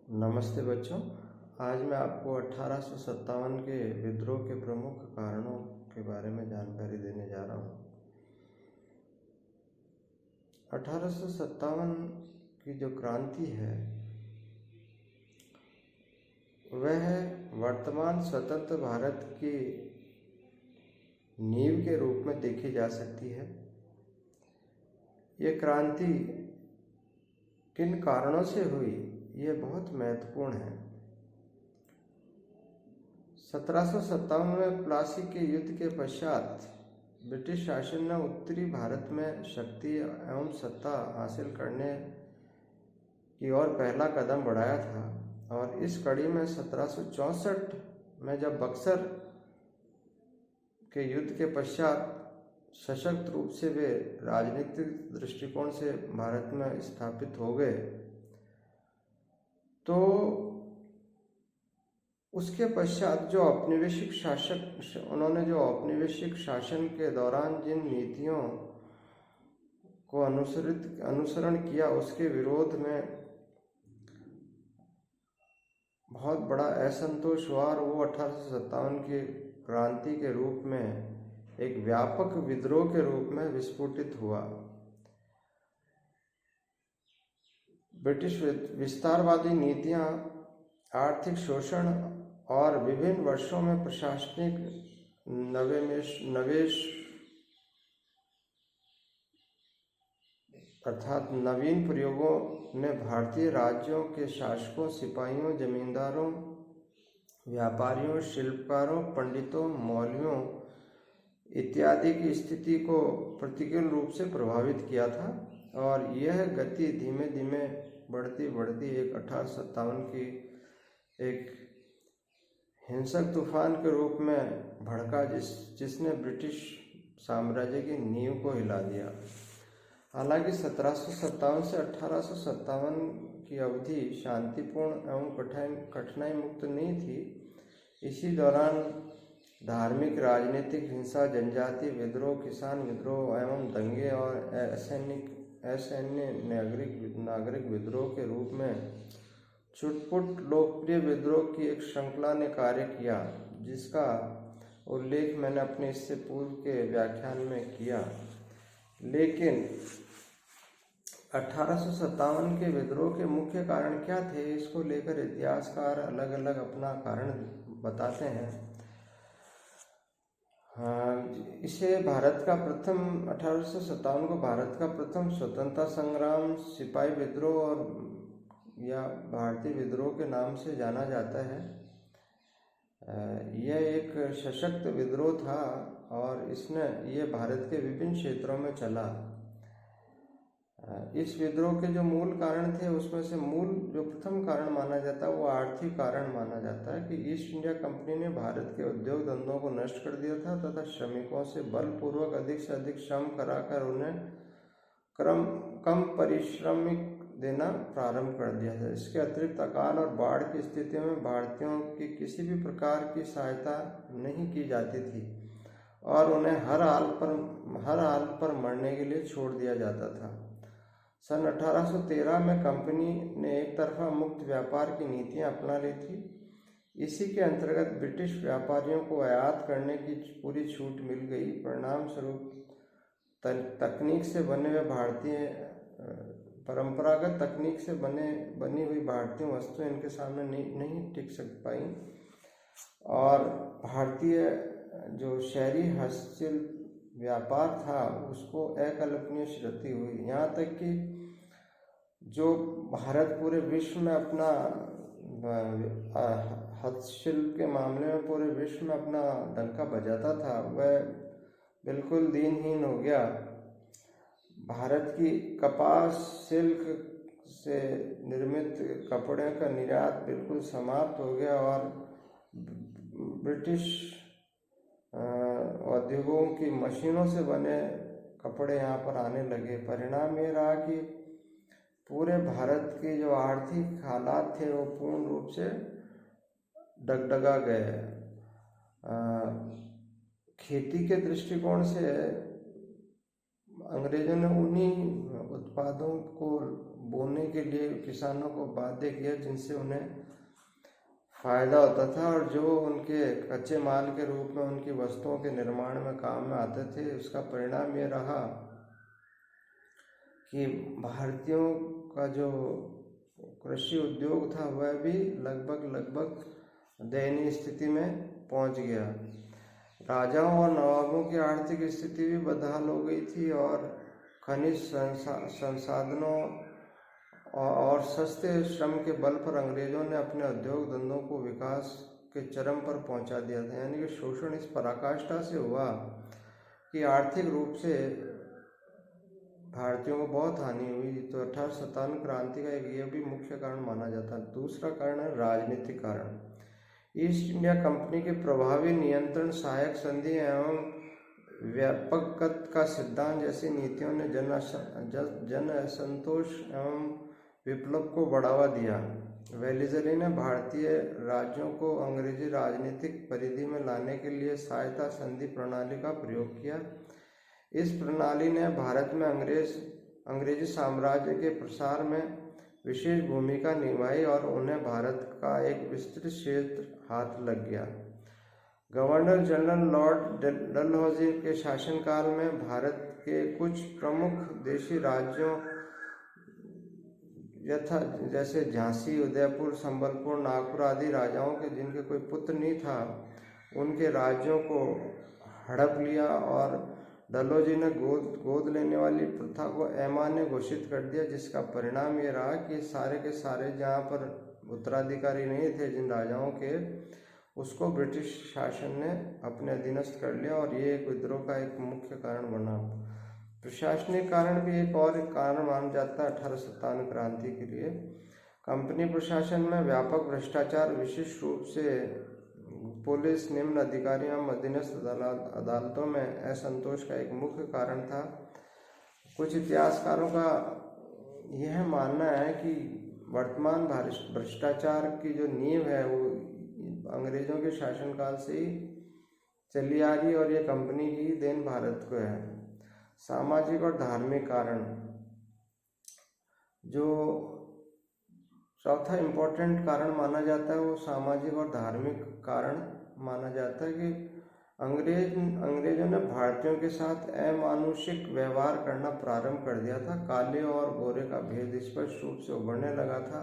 नमस्ते बच्चों। आज मैं आपको 1857 के विद्रोह के प्रमुख कारणों के बारे में जानकारी देने जा रहा हूँ। 1857 की जो क्रांति है वह वर्तमान स्वतंत्र भारत की नींव के रूप में देखी जा सकती है। ये क्रांति किन कारणों से हुई, ये बहुत महत्वपूर्ण है। 1757 में प्लासी के युद्ध के पश्चात ब्रिटिश शासन ने उत्तरी भारत में शक्ति एवं सत्ता हासिल करने की ओर पहला कदम बढ़ाया था और इस कड़ी में 1764 में जब बक्सर के युद्ध के पश्चात सशक्त रूप से वे राजनीतिक दृष्टिकोण से भारत में स्थापित हो गए, तो उसके पश्चात जो औपनिवेशिक शासक उन्होंने जो औपनिवेशिक शासन के दौरान जिन नीतियों को अनुसरण किया, उसके विरोध में बहुत बड़ा असंतोष हुआ और वो 1857 की क्रांति के रूप में एक व्यापक विद्रोह के रूप में विस्फोटित हुआ। ब्रिटिश विस्तारवादी नीतियां, आर्थिक शोषण और विभिन्न वर्षों में प्रशासनिक नवेश अर्थात नवीन प्रयोगों ने भारतीय राज्यों के शासकों, सिपाहियों, जमींदारों, व्यापारियों, शिल्पकारों, पंडितों, मौलवियों इत्यादि की स्थिति को प्रतिकूल रूप से प्रभावित किया था और यह गति धीमे धीमे बढ़ती एक 1857 की एक हिंसक तूफान के रूप में भड़का, जिसने ब्रिटिश साम्राज्य की नींव को हिला दिया। हालांकि 1757 से 1857 की अवधि शांतिपूर्ण एवं कठिनाई मुक्त नहीं थी। इसी दौरान धार्मिक, राजनीतिक हिंसा, जनजातीय विद्रोह, किसान विद्रोह एवं दंगे और असैन्य नागरिक विद्रोह के रूप में छुटपुट लोकप्रिय विद्रोह की एक श्रृंखला ने कार्य किया, जिसका उल्लेख मैंने अपने इससे पूर्व के व्याख्यान में किया। लेकिन 1857 के विद्रोह के मुख्य कारण क्या थे, इसको लेकर इतिहासकार अलग अलग अपना कारण बताते हैं। इसे भारत का प्रथम 1857 को भारत का प्रथम स्वतंत्रता संग्राम, सिपाही विद्रोह और या भारतीय विद्रोह के नाम से जाना जाता है। यह एक सशक्त विद्रोह था और ये भारत के विभिन्न क्षेत्रों में चला। इस विद्रोह के जो मूल कारण थे, उसमें से जो प्रथम कारण माना जाता है वो आर्थिक कारण माना जाता है कि ईस्ट इंडिया कंपनी ने भारत के उद्योग धंधों को नष्ट कर दिया था तथा श्रमिकों से बलपूर्वक अधिक से अधिक श्रम कराकर उन्हें कम परिश्रमिक देना प्रारंभ कर दिया था। इसके अतिरिक्त अकाल और बाढ़ की स्थितियों में भारतीयों की किसी भी प्रकार की सहायता नहीं की जाती थी और उन्हें हर हाल पर मरने के लिए छोड़ दिया जाता था। सन 1813 में कंपनी ने एक तरफा मुक्त व्यापार की नीतियां अपना ली थी। इसी के अंतर्गत ब्रिटिश व्यापारियों को आयात करने की पूरी छूट मिल गई। परिणाम स्वरूप तकनीक से बने हुए परंपरागत तकनीक से बनी हुई भारतीय वस्तुएं इनके सामने नहीं टिक सक पाई और भारतीय जो शहरी हस्तशिल्प व्यापार था उसको अकल्पनीय क्षति हुई। यहाँ तक कि जो भारत पूरे विश्व में अपना हस्तशिल्प के मामले में पूरे विश्व में अपना डंका बजाता था, वह बिल्कुल दीनहीन हो गया। भारत की कपास सिल्क से निर्मित कपड़े का निर्यात बिल्कुल समाप्त हो गया और ब्रिटिश उद्योगों की मशीनों से बने कपड़े यहाँ पर आने लगे। परिणाम ये रहा कि पूरे भारत के जो आर्थिक हालात थे वो पूर्ण रूप से डगडगा गए। खेती के दृष्टिकोण से अंग्रेजों ने उन्हीं उत्पादों को बोने के लिए किसानों को बाध्य किया, जिनसे उन्हें फायदा होता था और जो उनके कच्चे माल के रूप में उनकी वस्तुओं के निर्माण में काम में आते थे। उसका परिणाम ये रहा कि भारतीयों का जो कृषि उद्योग था वह भी लगभग दयनीय स्थिति में पहुंच गया। राजाओं और नवाबों की आर्थिक स्थिति भी बदहाल हो गई थी और खनिज संसाधनों और सस्ते श्रम के बल पर अंग्रेजों ने अपने उद्योग धंधों को विकास के चरम पर पहुंचा दिया था। यानी कि शोषण इस पराकाष्ठा से हुआ कि आर्थिक रूप से भारतीयों को बहुत हानि हुई। तो 1857 क्रांति का एक ये भी मुख्य कारण माना जाता है। दूसरा कारण है राजनीतिक कारण। ईस्ट इंडिया कंपनी के प्रभावी नियंत्रण, सहायक संधि एवं व्यापकता का सिद्धांत जैसी नीतियों ने जन असंतोष एवं विप्लव को बढ़ावा दिया। वेलेस्ली ने भारतीय राज्यों को अंग्रेजी राजनीतिक परिधि में लाने के लिए सहायता संधि प्रणाली का प्रयोग किया। इस प्रणाली ने भारत में अंग्रेजी साम्राज्य के प्रसार में विशेष भूमिका निभाई और उन्हें भारत का एक विस्तृत क्षेत्र हाथ लग गया। गवर्नर जनरल लॉर्ड डलहौजी के शासनकाल में भारत के कुछ प्रमुख देशी राज्यों जैसे झांसी, उदयपुर, संबलपुर, नागपुर आदि राजाओं के जिनके कोई पुत्र नहीं था, उनके राज्यों को हड़प लिया और डलहौजी ने गोद लेने वाली प्रथा को अमान्य घोषित कर दिया, जिसका परिणाम ये रहा कि सारे के सारे जहाँ पर उत्तराधिकारी नहीं थे जिन राजाओं के, उसको ब्रिटिश शासन ने अपने अधीनस्थ कर लिया और ये एक विद्रोह का एक मुख्य कारण बना। प्रशासनिक कारण भी एक और कारण माना जाता है 1857 क्रांति के लिए। कंपनी प्रशासन में व्यापक भ्रष्टाचार, विशेष रूप से पुलिस, निम्न अधिकारियों, मध्यस्थ अदालतों में असंतोष का एक मुख्य कारण था। कुछ इतिहासकारों का यह मानना है कि वर्तमान भ्रष्टाचार की जो नींव है वो अंग्रेजों के शासनकाल से ही चली आ रही और ये कंपनी की देन भारत को है। सामाजिक और धार्मिक कारण, जो चौथा इम्पोर्टेंट कारण माना जाता है वो सामाजिक और धार्मिक कारण माना जाता है कि अंग्रेजों ने भारतीयों के साथ अमानुषिक व्यवहार करना प्रारंभ कर दिया था। काले और गोरे का भेद स्पष्ट रूप से उभरने लगा था।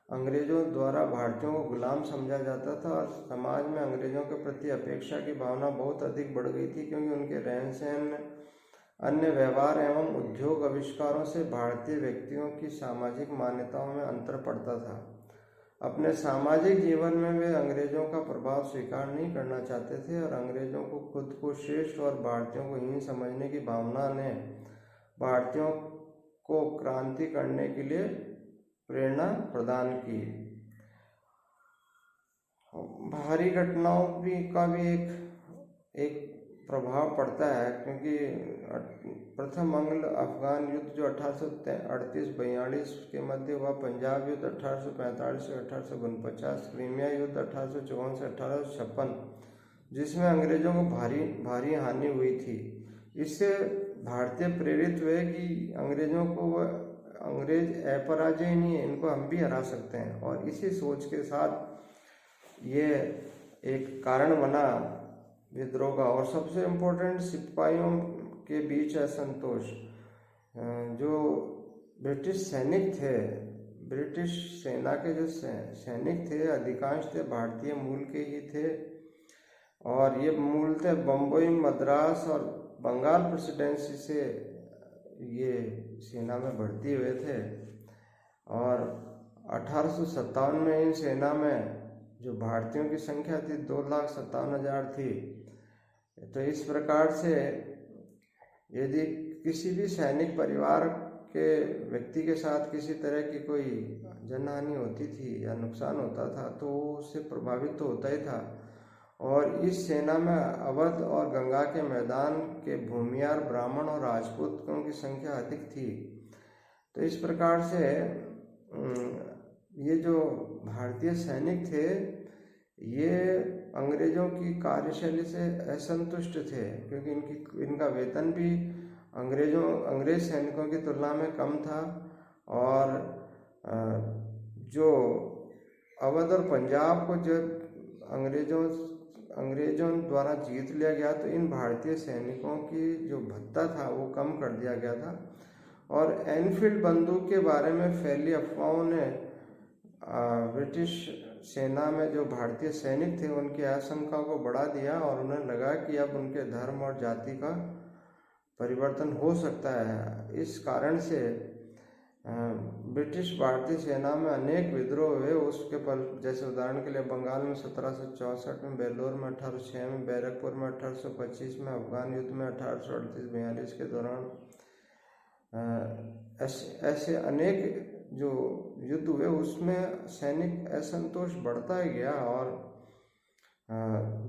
अंग्रेजों द्वारा भारतीयों को गुलाम समझा जाता था और समाज में अंग्रेजों के प्रति अपेक्षा की भावना बहुत अधिक बढ़ गई थी, क्योंकि उनके रहन सहन, अन्य व्यवहार एवं उद्योग आविष्कारों से भारतीय व्यक्तियों की सामाजिक मान्यताओं में अंतर पड़ता था। अपने सामाजिक जीवन में वे अंग्रेजों का प्रभाव स्वीकार नहीं करना चाहते थे और अंग्रेजों को खुद को श्रेष्ठ और भारतीयों को हीन समझने की भावना ने भारतीयों को क्रांति करने के लिए प्रेरणा प्रदान की। बाहरी घटनाओं का भी एक प्रभाव पड़ता है, क्योंकि प्रथम अंग्ल अफगान युद्ध जो 1838-42 के मध्य हुआ, पंजाब युद्ध 1845 से 1849, क्रीमिया युद्ध 1854 से 1856, जिसमें अंग्रेजों को भारी हानि हुई थी। इससे भारतीय प्रेरित हुए कि अंग्रेजों को अंग्रेज अपराजय नहीं है, इनको हम भी हरा सकते हैं, और इसी सोच के साथ ये एक कारण बना विद्रोह का। और सबसे इम्पोर्टेंट, सिपाहियों के बीच असंतोष। जो ब्रिटिश सैनिक थे, ब्रिटिश सेना के जो सैनिक थे, अधिकांश थे भारतीय मूल के ही थे और ये मूलतः बम्बई, मद्रास और बंगाल प्रेसिडेंसी से ये सेना में भर्ती हुए थे। और 1857 में इन सेना में जो भारतीयों की संख्या थी 2,57,000 थी। तो इस प्रकार से यदि किसी भी सैनिक परिवार के व्यक्ति के साथ किसी तरह की कोई जनहानि होती थी या नुकसान होता था तो उससे प्रभावित तो होता ही था। और इस सेना में अवध और गंगा के मैदान के भूमियार, ब्राह्मण और राजपूतों की संख्या अधिक थी। तो इस प्रकार से ये जो भारतीय सैनिक थे ये अंग्रेजों की कार्यशैली से असंतुष्ट थे, क्योंकि इनका वेतन भी अंग्रेज सैनिकों की तुलना में कम था और जो अवध और पंजाब को जब अंग्रेजों द्वारा जीत लिया गया तो इन भारतीय सैनिकों की जो भत्ता था वो कम कर दिया गया था। और एनफील्ड बंदूक के बारे में फैली अफवाहों ने ब्रिटिश सेना में जो भारतीय सैनिक थे उनकी आशंका को बढ़ा दिया और उन्हें लगा कि अब उनके धर्म और जाति का परिवर्तन हो सकता है। इस कारण से ब्रिटिश भारतीय सेना में अनेक विद्रोह हुए उसके पर, जैसे उदाहरण के लिए बंगाल में 1764 में, बेलोर में 1806 में, बैरकपुर में 1825 में, अफगान युद्ध में 1838-42 के दौरान ऐसे अनेक जो युद्ध हुए उसमें सैनिक असंतोष बढ़ता ही गया। और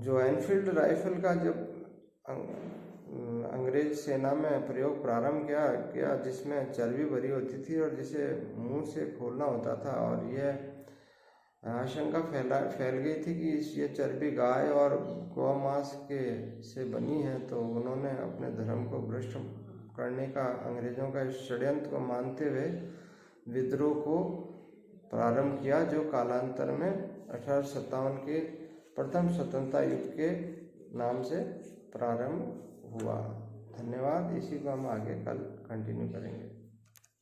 जो एनफील्ड राइफल का जब अंग्रेज सेना में प्रयोग प्रारंभ किया जिसमें चर्बी भरी होती थी और जिसे मुंह से खोलना होता था, और यह आशंका फैल गई थी कि ये चर्बी गाय और गौमांस से बनी है, तो उन्होंने अपने धर्म को भ्रष्ट करने का अंग्रेजों का इस षड्यंत्र को मानते हुए विद्रोह को प्रारंभ किया, जो कालांतर में 1857 के प्रथम स्वतंत्रता युद्ध के नाम से प्रारंभ हुआ। धन्यवाद। इसी को हम आगे कल कंटिन्यू करेंगे।